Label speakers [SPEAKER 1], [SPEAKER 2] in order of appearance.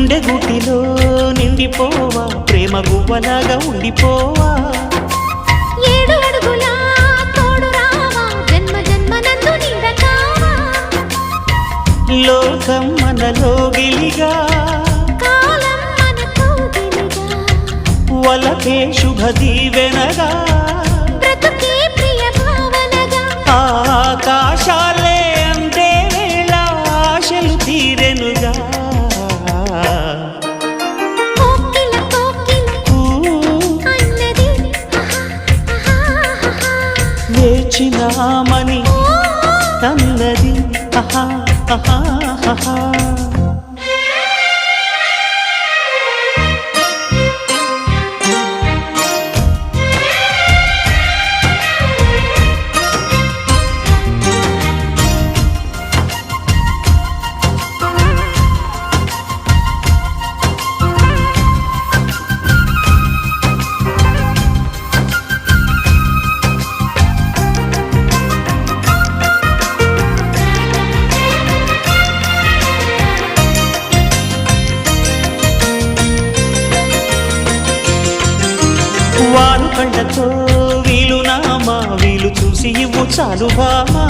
[SPEAKER 1] గుండె గుటిలో నిండిపోవా ప్రేమ గువ్వలాగా ఉండిపోవా
[SPEAKER 2] ఏడు అడుగుల తోడు రావా జన్మ జన్మనందు నిందకావా
[SPEAKER 1] లోకం మనలో గిలిగా
[SPEAKER 2] కాలం మనతో గిలిగా
[SPEAKER 1] వలకే శుభ దీవెనగా
[SPEAKER 2] బ్రతుకే ప్రియ భావనగా
[SPEAKER 1] ఆకాశాలే అందే వేళ ఆశలు తీరెనుగా
[SPEAKER 2] కోకిల కోకిల అన్నది
[SPEAKER 1] వేచినామని అన్నది ఆహా ఆహా ఆహా వారు కండతో వీలు నామా వీలు చూసి ఇవ్వు చాలు బామా